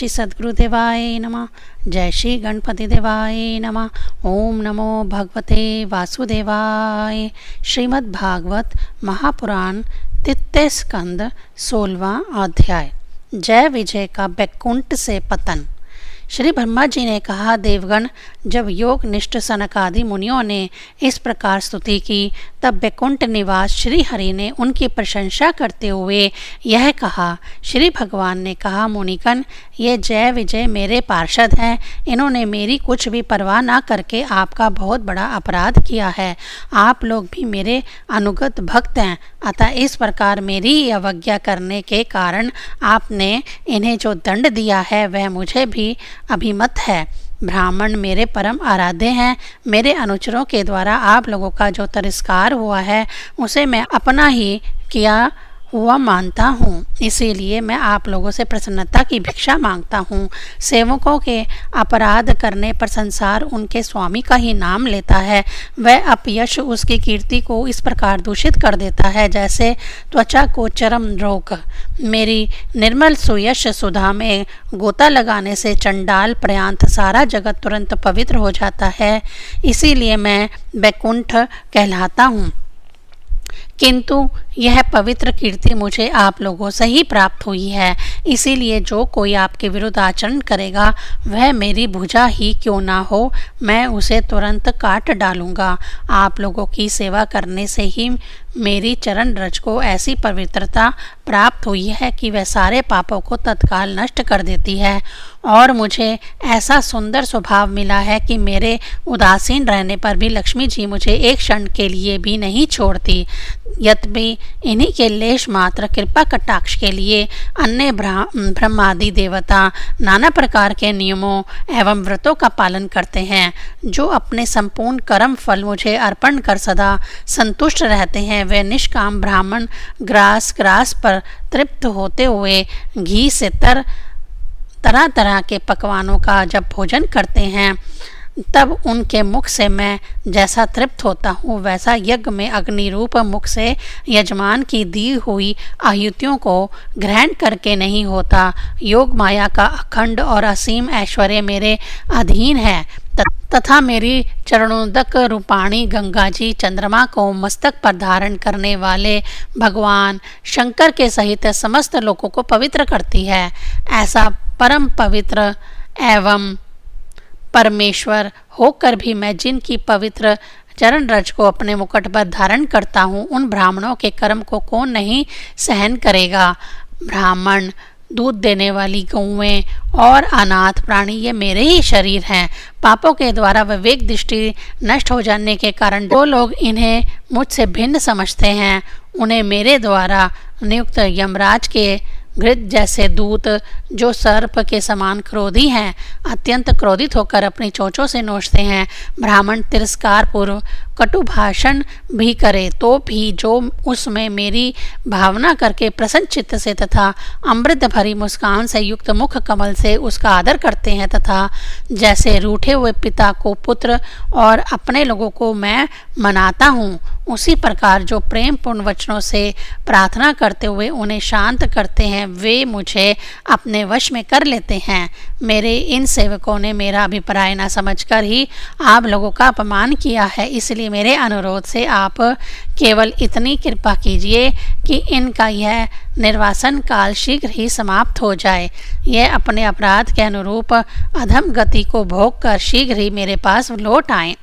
श्री सद्गुरुदेवाय नमः। जय श्री गणपति देवाय नमः। ओम नमो भगवते वासुदेवाय। श्रीमद् भागवत महापुराण तृतीय स्कंद 16वां अध्याय। जय विजय का बैकुंठ से पतन। श्री ब्रह्मा जी ने कहा, देवगण, जब योग निष्ठ सनकादि मुनियों ने इस प्रकार स्तुति की, तब बैकुंठ निवास श्री हरि ने उनकी प्रशंसा करते हुए यह कहा। श्री भगवान ने कहा, मुनिकन, ये जय विजय मेरे पार्षद हैं। इन्होंने मेरी कुछ भी परवाह न करके आपका बहुत बड़ा अपराध किया है। आप लोग भी मेरे अनुगत भक्त हैं, अतः इस प्रकार मेरी अवज्ञा करने के कारण आपने इन्हें जो दंड दिया है वह मुझे भी अभिमत है। ब्राह्मण मेरे परम आराध्य हैं। मेरे अनुचरों के द्वारा आप लोगों का जो तिरस्कार हुआ है उसे मैं अपना ही किया हुआ मानता हूँ, इसीलिए मैं आप लोगों से प्रसन्नता की भिक्षा मांगता हूँ। सेवकों के अपराध करने पर संसार उनके स्वामी का ही नाम लेता है। वह अपयश उसकी कीर्ति को इस प्रकार दूषित कर देता है जैसे त्वचा को चरम रोग। मेरी निर्मल सुयश सुधा में गोता लगाने से चंडाल पर्यंत सारा जगत तुरंत पवित्र हो जाता है। इसीलिए मैं बैकुंठ कहलाता हूँ, किंतु यह पवित्र कीर्ति मुझे आप लोगों से ही प्राप्त हुई है। इसीलिए जो कोई आपके विरुद्ध आचरण करेगा वह मेरी भुजा ही क्यों ना हो, मैं उसे तुरंत काट डालूंगा। आप लोगों की सेवा करने से ही मेरी चरण रज को ऐसी पवित्रता प्राप्त हुई है कि वह सारे पापों को तत्काल नष्ट कर देती है। और मुझे ऐसा सुंदर स्वभाव मिला है कि मेरे उदासीन रहने पर भी लक्ष्मी जी मुझे एक क्षण के लिए भी नहीं छोड़ती। यद्यपि इन्हीं के लेश मात्र कृपा कटाक्ष के लिए अन्य ब्रह्मादि देवता नाना प्रकार के नियमों एवं व्रतों का पालन करते हैं। जो अपने संपूर्ण कर्म फल मुझे अर्पण कर सदा संतुष्ट रहते हैं, वे निष्काम ब्राह्मण ग्रास पर तृप्त होते हुए घी से तरह तरह के पकवानों का जब भोजन करते हैं, तब उनके मुख से मैं जैसा तृप्त होता हूँ वैसा यज्ञ में अग्नि रूप मुख से यजमान की दी हुई आहुतियों को ग्रहण करके नहीं होता। योग माया का अखंड और असीम ऐश्वर्य मेरे अधीन है तथा मेरी चरणोदक रूपाणी गंगा जी चंद्रमा को मस्तक पर धारण करने वाले भगवान शंकर के सहित समस्त लोगों को पवित्र करती है। ऐसा परम पवित्र एवं परमेश्वर होकर भी मैं जिनकी पवित्र चरण रज को अपने मुकुट पर धारण करता हूँ, उन ब्राह्मणों के कर्म को कौन नहीं सहन करेगा। ब्राह्मण, दूध देने वाली गौएं और अनाथ प्राणी ये मेरे ही शरीर हैं। पापों के द्वारा विवेक दृष्टि नष्ट हो जाने के कारण जो लोग इन्हें मुझसे भिन्न समझते हैं, उन्हें मेरे द्वारा नियुक्त यमराज के घृत जैसे दूत, जो सर्प के समान क्रोधी हैं, अत्यंत क्रोधित होकर अपनी चोंचों से नोचते हैं। ब्राह्मण तिरस्कार पूर्व कटु भाषण भी करे तो भी जो उसमें मेरी भावना करके प्रसन्न चित्त से तथा अमृत भरी मुस्कान से युक्त मुख कमल से उसका आदर करते हैं, तथा जैसे रूठे हुए पिता को पुत्र और अपने लोगों को मैं मनाता हूँ, उसी प्रकार जो प्रेम पूर्ण वचनों से प्रार्थना करते हुए उन्हें शांत करते हैं, वे मुझे अपने वश में कर लेते हैं। मेरे इन सेवकों ने मेरा अभिप्राय न समझकर ही आप लोगों का अपमान किया है, इसलिए मेरे अनुरोध से आप केवल इतनी कृपा कीजिए कि इनका यह निर्वासन काल शीघ्र ही समाप्त हो जाए। यह अपने अपराध के अनुरूप अधम गति को भोग कर शीघ्र ही मेरे पास लौट आएं।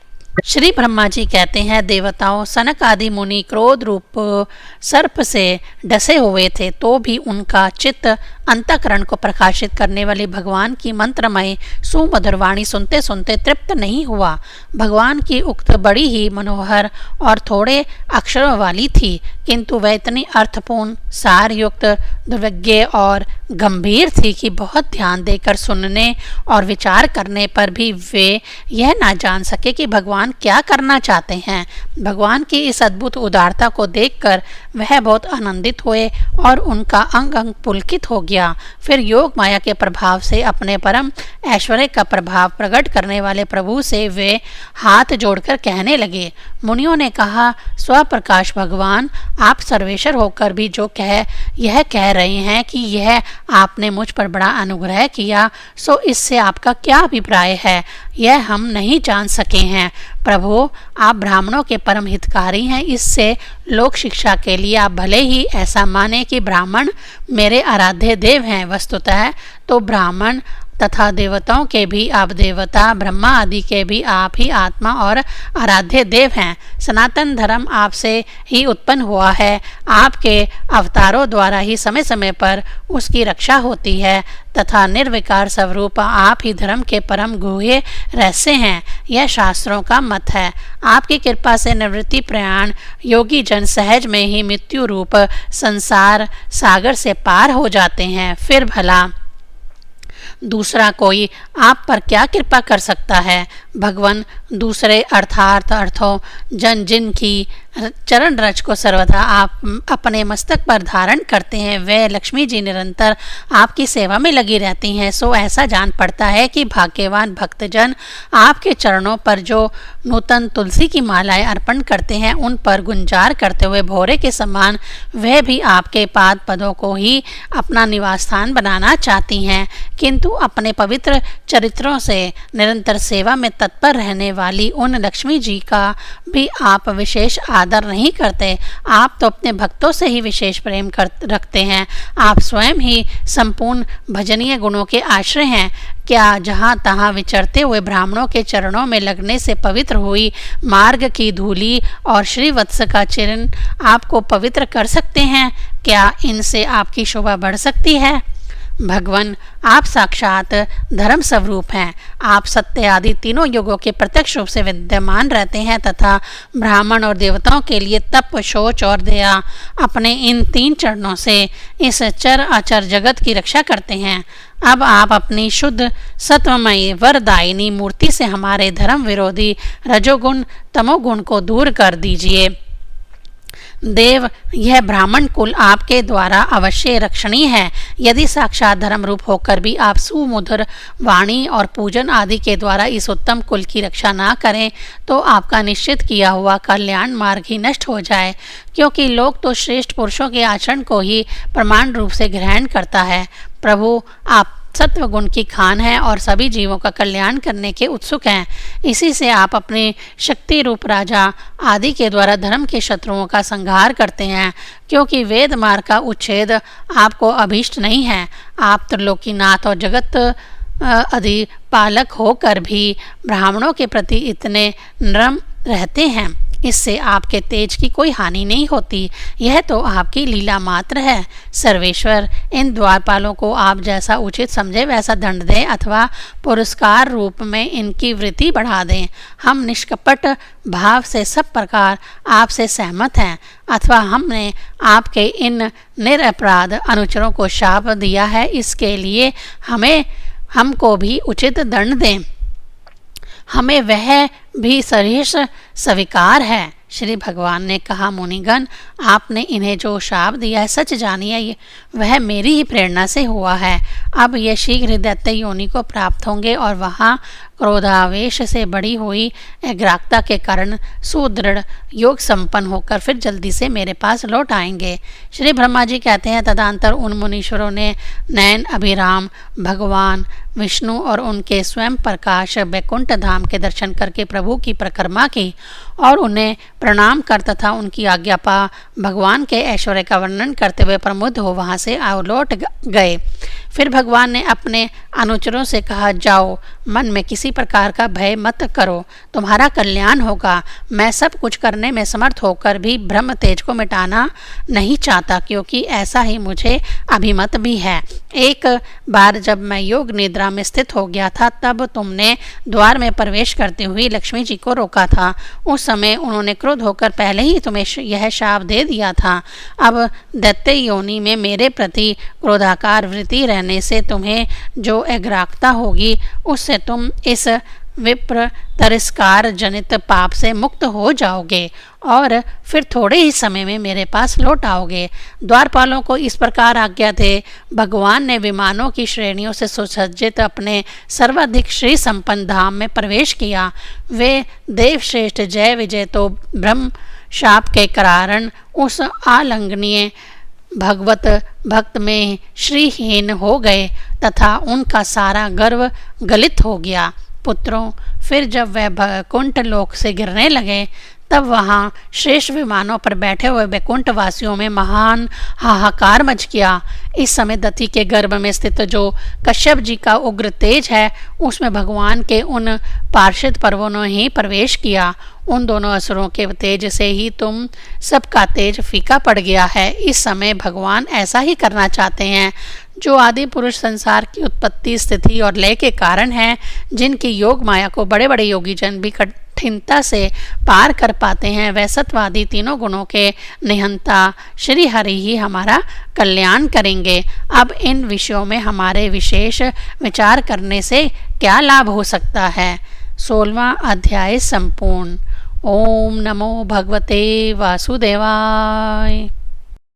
श्री ब्रह्मा जी कहते हैं, देवताओं, सनक आदि मुनि क्रोध रूप सर्प से डसे हुए थे तो भी उनका चित्त अंतःकरण को प्रकाशित करने वाले भगवान की मंत्रमय सुमधुर वाणी सुनते सुनते तृप्त नहीं हुआ। भगवान की उक्त बड़ी ही मनोहर और थोड़े अक्षरों वाली थी, किंतु वह इतनी अर्थपूर्ण, सारयुक्त, दुर्विज्ञ और गंभीर थी कि बहुत ध्यान देकर सुनने और विचार करने पर भी वे यह ना जान सके कि भगवान क्या करना चाहते हैं। भगवान की इस अद्भुत उदारता को देखकर वह बहुत आनंदित हुए और उनका अंग अंग पुलकित हो गया। किया। फिर योग माया के प्रभाव से अपने परम ऐश्वर्य का प्रभाव प्रकट करने वाले प्रभु से वे हाथ जोड़कर कहने लगे। मुनियों ने कहा, स्वप्रकाश भगवान, आप सर्वेश्वर होकर भी जो यह कह रहे हैं कि यह आपने मुझ पर बड़ा अनुग्रह किया, सो इससे आपका क्या अभिप्राय है, यह हम नहीं जान सके हैं। प्रभु, आप ब्राह्मणों के परम हितकारी हैं, इससे लोक शिक्षा के लिए आप भले ही ऐसा माने कि ब्राह्मण मेरे आराध्य देव हैं। वस्तुतः तो ब्राह्मण तथा देवताओं के भी आप देवता, ब्रह्मा आदि के भी आप ही आत्मा और आराध्य देव हैं। सनातन धर्म आपसे ही उत्पन्न हुआ है। आपके अवतारों द्वारा ही समय समय पर उसकी रक्षा होती है तथा निर्विकार स्वरूप आप ही धर्म के परम गुह्य रहस्य हैं। यह शास्त्रों का मत है। आपकी कृपा से निवृत्ति प्रयाण योगी जन सहज में ही मृत्यु रूप संसार सागर से पार हो जाते हैं। फिर भला दूसरा कोई आप पर क्या कृपा कर सकता है। भगवान, दूसरे अर्थों जन जिन की चरण रज को सर्वदा आप अपने मस्तक पर धारण करते हैं, वे लक्ष्मी जी निरंतर आपकी सेवा में लगी रहती हैं। सो ऐसा जान पड़ता है कि भाग्यवान भक्तजन आपके चरणों पर जो नूतन तुलसी की मालाएं अर्पण करते हैं, उन पर गुंजार करते हुए भौरे के समान वह भी आपके पाद पदों को ही अपना निवास स्थान बनाना चाहती हैं, किंतु अपने पवित्र चरित्रों से निरंतर सेवा में तत्पर रहने वाली उन लक्ष्मी जी का भी आप विशेष आदर नहीं करते। आप तो अपने भक्तों से ही विशेष प्रेम रखते हैं। आप स्वयं ही संपूर्ण भजनीय गुणों के आश्रय हैं। क्या जहाँ तहाँ विचरते हुए ब्राह्मणों के चरणों में लगने से पवित्र हुई मार्ग की धूली और श्रीवत्स का चिन्ह आपको पवित्र कर सकते हैं? क्या इनसे आपकी शोभा बढ़ सकती है? भगवान, आप साक्षात धर्म स्वरूप हैं। आप सत्य आदि तीनों युगों के प्रत्यक्ष रूप से विद्यमान रहते हैं तथा ब्राह्मण और देवताओं के लिए तप, शौच और दया अपने इन 3 चरणों से इस चर अचर जगत की रक्षा करते हैं। अब आप अपनी शुद्ध सत्वमयी वरदायिनी मूर्ति से हमारे धर्म विरोधी रजोगुण तमोगुण को दूर कर दीजिए। देव, यह ब्राह्मण कुल आपके द्वारा अवश्य रक्षणीय है। यदि साक्षात धर्म रूप होकर भी आप सुमधुर वाणी और पूजन आदि के द्वारा इस उत्तम कुल की रक्षा ना करें, तो आपका निश्चित किया हुआ कल्याण मार्ग ही नष्ट हो जाए, क्योंकि लोग तो श्रेष्ठ पुरुषों के आचरण को ही प्रमाण रूप से ग्रहण करता है। प्रभु, आप सत्व गुण की खान है और सभी जीवों का कल्याण करने के उत्सुक हैं। इसी से आप अपने शक्ति रूप राजा आदि के द्वारा धर्म के शत्रुओं का संहार करते हैं, क्योंकि वेद मार्ग का उच्छेद आपको अभीष्ट नहीं है। आप त्रिलोकीनाथ और जगत आदि पालक होकर भी ब्राह्मणों के प्रति इतने नरम रहते हैं, इससे आपके तेज की कोई हानि नहीं होती। यह तो आपकी लीला मात्र है। सर्वेश्वर, इन द्वारपालों को आप जैसा उचित समझे वैसा दंड दें अथवा पुरस्कार रूप में इनकी वृत्ति बढ़ा दें। हम निष्कपट भाव से सब प्रकार आपसे सहमत हैं, अथवा हमने आपके इन निरपराध अनुचरों को शाप दिया है, इसके लिए हमको भी उचित दंड दें। हमें वह भी सरिष स्वीकार है। श्री भगवान ने कहा, मुनिगण, आपने इन्हें जो शाप दिया है, सच जानिए वह मेरी ही प्रेरणा से हुआ है। अब ये शीघ्र दैत्य योनि को प्राप्त होंगे और वहाँ क्रोधावेश से बढ़ी हुई एग्राक्ता के कारण सुदृढ़ योग संपन्न होकर फिर जल्दी से मेरे पास लौट आएंगे। श्री ब्रह्मा जी कहते हैं, तदंतर उन मुनीश्वरों ने नयन अभिराम भगवान विष्णु और उनके स्वयं प्रकाश बैकुंठ धाम के दर्शन करके प्रभु की परिक्रमा की और उन्हें प्रणाम कर तथा उनकी आज्ञा पा भगवान के ऐश्वर्य का वर्णन करते हुए प्रमुद्ध हो वहाँ से लौट गए। फिर भगवान ने अपने अनुचरों से कहा, जाओ, मन में किसी प्रकार का भय मत करो, तुम्हारा कल्याण होगा। मैं सब कुछ करने में समर्थ होकर भी ब्रह्म तेज को मिटाना नहीं चाहता, क्योंकि ऐसा ही मुझे अभिमत भी है। एक बार जब मैं योग निद्रा में स्थित हो गया था, तब तुमने द्वार में प्रवेश करते हुए लक्ष्मी जी को रोका था। उस समय उन्होंने क्रोध होकर पहले ही तुम्हें यह शाप दे दिया था। अब दैत्य योनि में मेरे प्रति क्रोधाकार वृत्ति रहने से तुम्हें जो एग्राक्ता होगी, उससे तुम इस विप्र तिरस्कार जनित पाप से मुक्त हो जाओगे और फिर थोड़े ही समय में मेरे पास लौट आओगे। द्वारपालों को इस प्रकार आज्ञा दे। भगवान ने विमानों की श्रेणियों से सुसज्जित अपने सर्वाधिक श्री संपन्न धाम में प्रवेश किया। वे देवश्रेष्ठ जय विजय तो ब्रह्म शाप के कारण उस आलंघनीय भगवत भक्त में श्रीहीन हो गए तथा उनका सारा गर्व गलित हो गया। पुत्रों, फिर जब वह वैकुंठ लोक से गिरने लगे तब वहाँ श्रेष्ठ विमानों पर बैठे हुए वैकुंठ वासियों में महान हाहाकार मच गया। इस समय दति के गर्भ में स्थित जो कश्यप जी का उग्र तेज है उसमें भगवान के उन पार्षद पर्वों ने ही प्रवेश किया। उन दोनों असुरों के तेज से ही तुम सबका तेज फीका पड़ गया है। इस समय भगवान ऐसा ही करना चाहते हैं। जो आदि पुरुष संसार की उत्पत्ति स्थिति और लय के कारण हैं, जिनकी योग माया को बड़े बड़े योगी जन भी कठिनता से पार कर पाते हैं, वह सत्वादी तीनों गुणों के निहंता श्री हरि ही हमारा कल्याण करेंगे। अब इन विषयों में हमारे विशेष विचार करने से क्या लाभ हो सकता है। 16वां अध्याय संपूर्ण। ओम नमो भगवते वासुदेवाय।